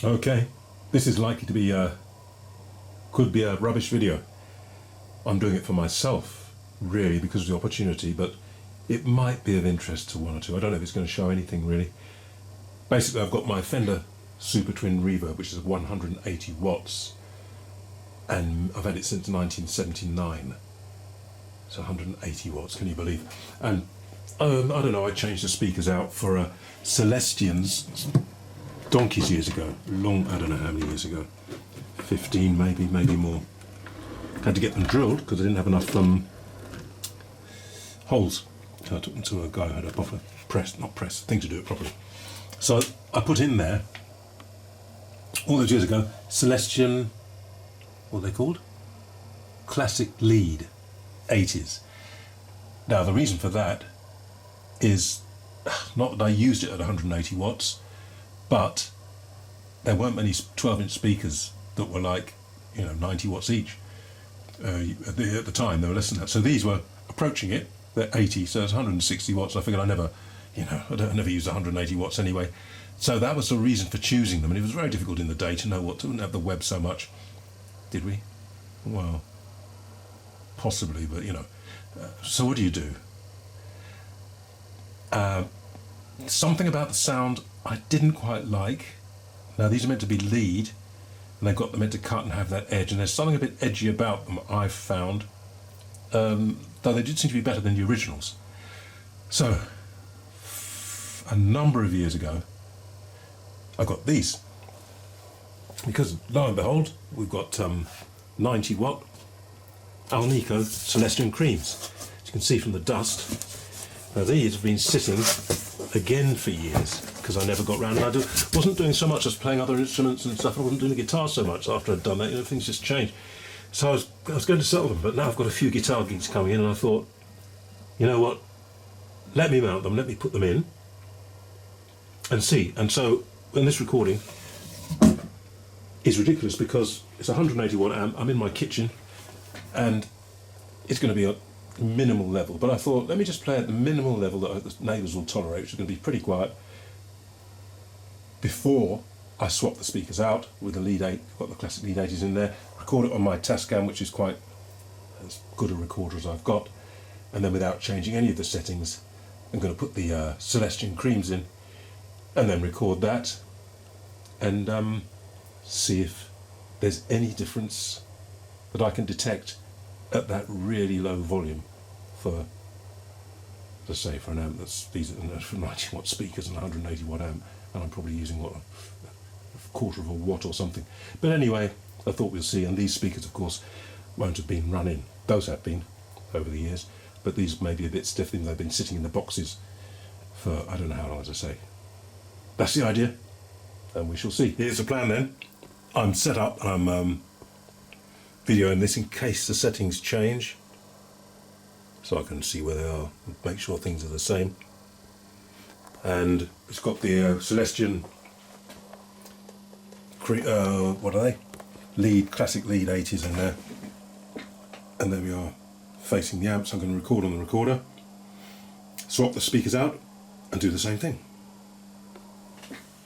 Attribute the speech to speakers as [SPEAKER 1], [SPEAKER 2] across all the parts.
[SPEAKER 1] Okay, this is likely to be could be a rubbish video. I'm doing it for myself, really, because of the opportunity, but it might be of interest to one or two. I don't know if it's going to show anything, really. Basically, I've got my Fender Super Twin Reverb, which is 180 watts, and I've had it since 1979. So 180 watts, can you believe? And I don't know, I changed the speakers out for Celestion's donkeys years ago. I don't know how many years ago. 15 maybe more. Had to get them drilled because I didn't have enough holes. So I took them to a guy who had a proper thing to do it properly. So I put in there, all those years ago, Celestion, what are they called? Classic Lead 80s. Now the reason for that is not that I used it at 180 watts, but there weren't many 12-inch speakers that were like, 90 watts each. At the time, they were less than that. So these were approaching it. They're 80, so it's 160 watts. I figured I never use 180 watts anyway. So that was the reason for choosing them. And it was very difficult in the day to know what to. We didn't have the web so much, did we? Well, possibly, but so what do you do? Something about the sound I didn't quite like. Now these are meant to be lead, and they're meant to cut and have that edge, and there's something a bit edgy about them, I've found, though they did seem to be better than the originals. So a number of years ago I got these, because lo and behold we've got 90 watt Alnico Celestion Creams. As you can see from the dust, now these have been sitting again for years because I never got round, and I wasn't doing so much. I was playing other instruments and stuff. I wasn't doing the guitar so much after I'd done that. Things just changed. So I was going to sell them, but now I've got a few guitar gigs coming in, and I thought, you know what? Let me mount them. Let me put them in and see. And so, in this recording is ridiculous because it's a 180 watt amp. I'm in my kitchen, and it's going to be a minimal level, but I thought, let me just play at the minimal level that the neighbours will tolerate, which is going to be pretty quiet, before I swap the speakers out with the lead 8. I've got the classic lead 80s in there, record it on my Tascam, which is quite as good a recorder as I've got, and then without changing any of the settings, I'm going to put the Celestion Creams in, and then record that, and see if there's any difference that I can detect at that really low volume for, let's say, for an amp these are for 90 watt speakers and 180 watt amp, and I'm probably using a quarter of a watt or something. But anyway, I thought we'll see, and these speakers of course won't have been run in. Those have been over the years, but these may be a bit stiff, they've been sitting in the boxes for I don't know how long, as I say. That's the idea, and we shall see. Here's the plan then. I'm set up, and I'm videoing this in case the settings change, so I can see where they are and make sure things are the same. And it's got the Celestion what are they? Classic lead 80s in there, and there we are facing the amps. I'm going to record on the recorder, swap the speakers out, and do the same thing.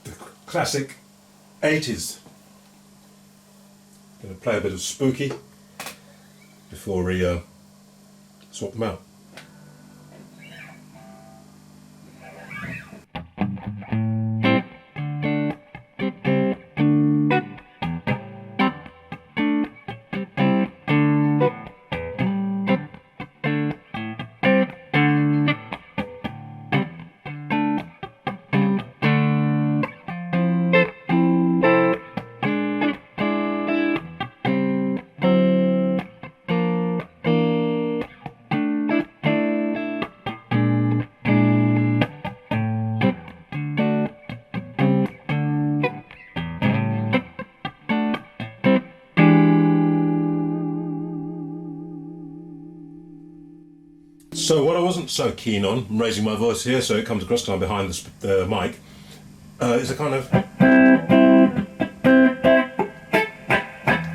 [SPEAKER 1] The classic 80s. Going to play a bit of Spooky before we swap them out. So what I wasn't so keen on, I'm raising my voice here so it comes across because I'm behind the mic, is a kind of,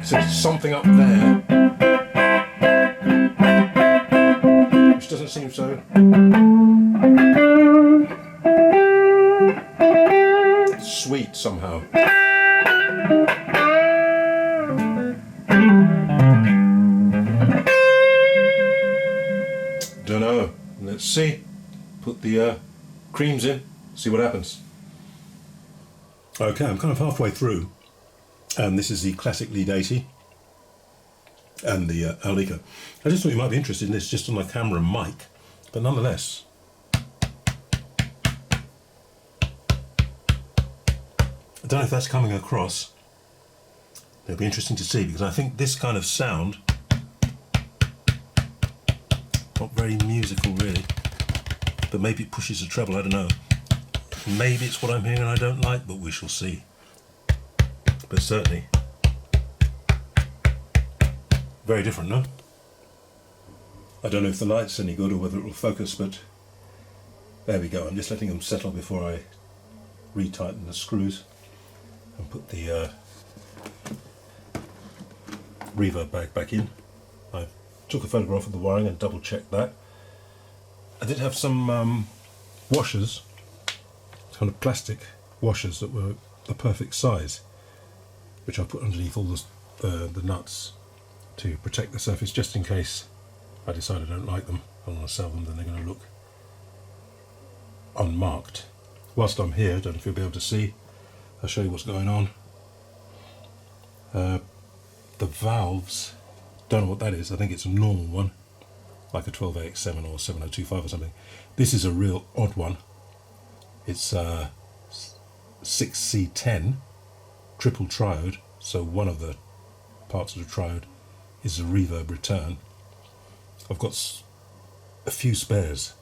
[SPEAKER 1] so something up there, which doesn't seem so sweet somehow. Don't know. Let's see. Put the creams in, see what happens. Okay, I'm kind of halfway through, and this is the classic lead 80 and the Alnico. I just thought you might be interested in this just on the camera and mic, but nonetheless. I don't know if that's coming across. It'll be interesting to see, because I think this kind of sound, not very musical really, but maybe it pushes the treble, I don't know. Maybe it's what I'm hearing and I don't like, but we shall see. But certainly very different, no? I don't know if the light's any good or whether it will focus, but there we go. I'm just letting them settle before I retighten the screws and put the reverb bag back in. I took a photograph of the wiring and double checked that. I did have some washers, kind of plastic washers that were the perfect size, which I put underneath all the nuts to protect the surface, just in case I decide I don't like them, I want to sell them, then they're going to look unmarked. Whilst I'm here, don't know if you'll be able to see, I'll show you what's going on. The valves, don't know what that is, I think it's a normal one, like a 12AX7 or 7025 or something. This is a real odd one. It's 6C10 triple triode, so one of the parts of the triode is a reverb return. I've got a few spares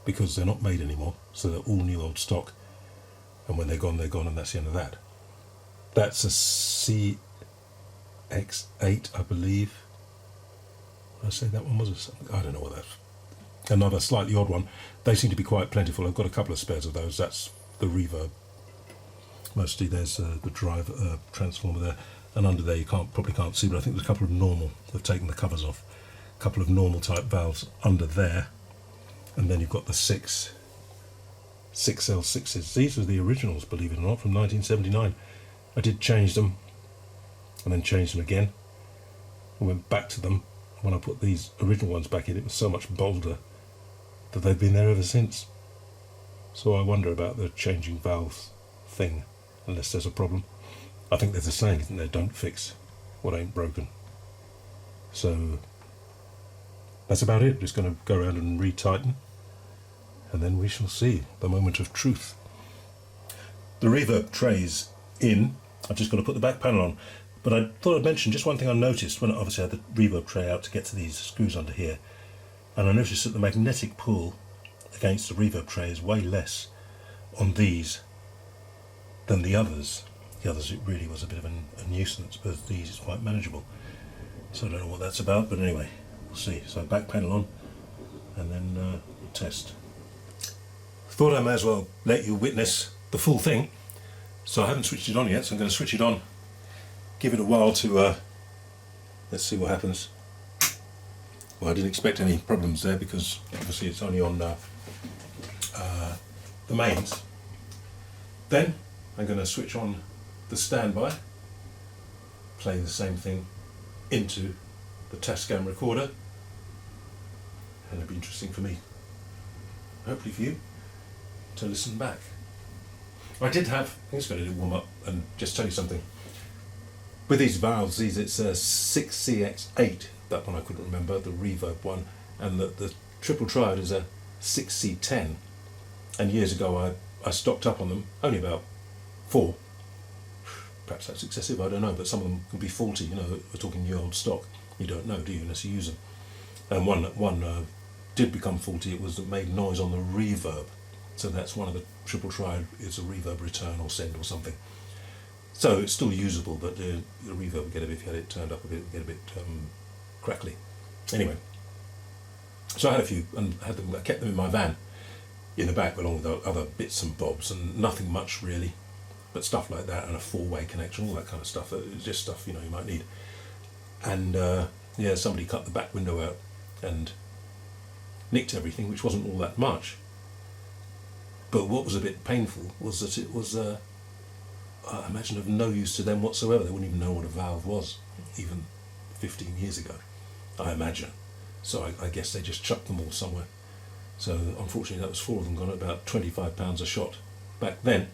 [SPEAKER 1] because they're not made anymore, so they're all new old stock, and when they're gone, and that's the end of that. That's a CX8, I believe. Did I say that one was a something? I don't know what that's. Another slightly odd one. They seem to be quite plentiful. I've got a couple of spares of those. That's the reverb. Mostly there's the drive transformer there, and under there you probably can't see, but I think there's a couple of normal. They've taken the covers off. A couple of normal type valves under there, and then you've got the 6L6s. These are the originals, believe it or not, from 1979. I did change them, and then changed them again. I went back to them. When I put these original ones back in, it was so much bolder that they've been there ever since. So I wonder about the changing valves thing, unless there's a problem. I think there's a saying, isn't there? Don't fix what ain't broken. So that's about it. Just going to go around and retighten, and then we shall see the moment of truth. The reverb tray's in. I've just got to put the back panel on. But I thought I'd mention just one thing I noticed when obviously I had the reverb tray out to get to these screws under here. And I noticed that the magnetic pull against the reverb tray is way less on these than the others. The others, it really was a bit of a nuisance, but these is quite manageable. So I don't know what that's about, but anyway, we'll see. So back panel on, and then we'll test. Thought I may as well let you witness the full thing. So I haven't switched it on yet, so I'm going to switch it on. Give it a while to, let's see what happens. Well, I didn't expect any problems there because obviously it's only on the mains. Then I'm going to switch on the standby, play the same thing into the Tascam recorder, and it'll be interesting for me, hopefully for you, to listen back. I did have, I'm just going to warm up and just tell you something. With these valves, it's a 6CX8, that one I couldn't remember, the reverb one, and the triple triode is a 6C10. And years ago I stocked up on them, only about 4. Perhaps that's excessive, I don't know, but some of them can be faulty, you know, we're talking new old stock. You don't know, do you, unless you use them. And one did become faulty, it was that made noise on the reverb. So that's one of the triple triode, is a reverb return or send or something. So it's still usable, but the reverb would get a bit, if you had it turned up a bit, it would get a bit crackly. Anyway, so I had a few, and I kept them in my van in the back along with other bits and bobs, and nothing much really, but stuff like that, and a 4-way connection, all that kind of stuff. It's just stuff, you know, you might need. And yeah, somebody cut the back window out and nicked everything, which wasn't all that much. But what was a bit painful was that it was I imagine of no use to them whatsoever. They wouldn't even know what a valve was, even 15 years ago, I imagine. So I guess they just chucked them all somewhere. So unfortunately that was 4 of them gone at about £25 a shot back then.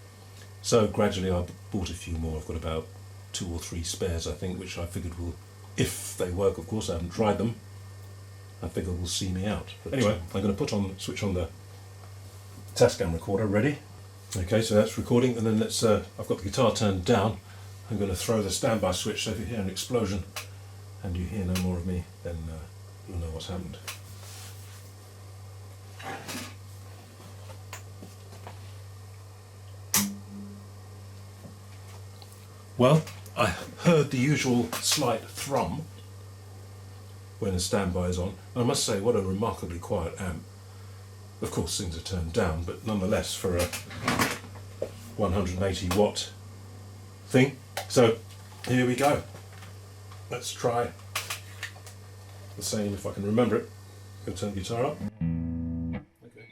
[SPEAKER 1] So gradually I bought a few more. I've got about 2 or 3 spares, I think, which I figured will, if they work, of course, I haven't tried them, I figure will see me out. But anyway, I'm going to switch on the Tascam recorder. Ready? Okay, so that's recording, and then let's, I've got the guitar turned down. I'm going to throw the standby switch, so if you hear an explosion and you hear no more of me, then you'll know what's happened. Well, I heard the usual slight thrum when the standby is on, and I must say, what a remarkably quiet amp. Of course things are turned down, but nonetheless for a 180 watt thing. So here we go. Let's try the same if I can remember it. I'm going to turn the guitar up. Okay.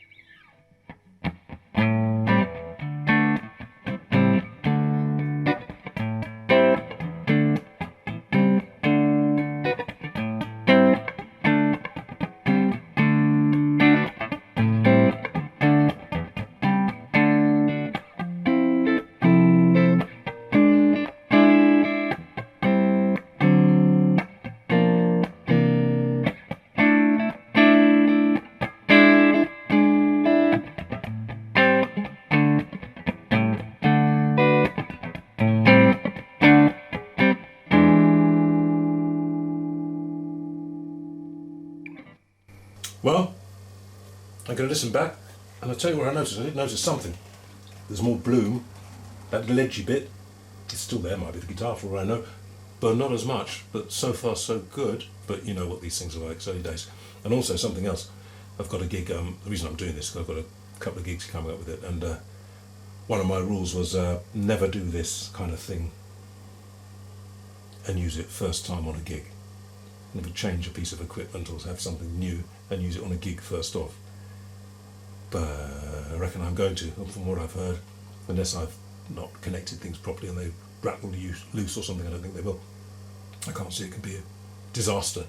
[SPEAKER 1] Well, I'm going to listen back, and I'll tell you what I noticed. I did notice something. There's more bloom. That little edgy bit, it's still there, might be the guitar for all I know, but not as much. But so far so good. But you know what these things are like, it's early days. And also something else, I've got a gig, the reason I'm doing this is because I've got a couple of gigs coming up with it, and one of my rules was never do this kind of thing and use it first time on a gig. Never change a piece of equipment or have something new and use it on a gig first off. But I reckon I'm going to, from what I've heard, unless I've not connected things properly and they rattle loose or something. I don't think they will. I can't see it can be a disaster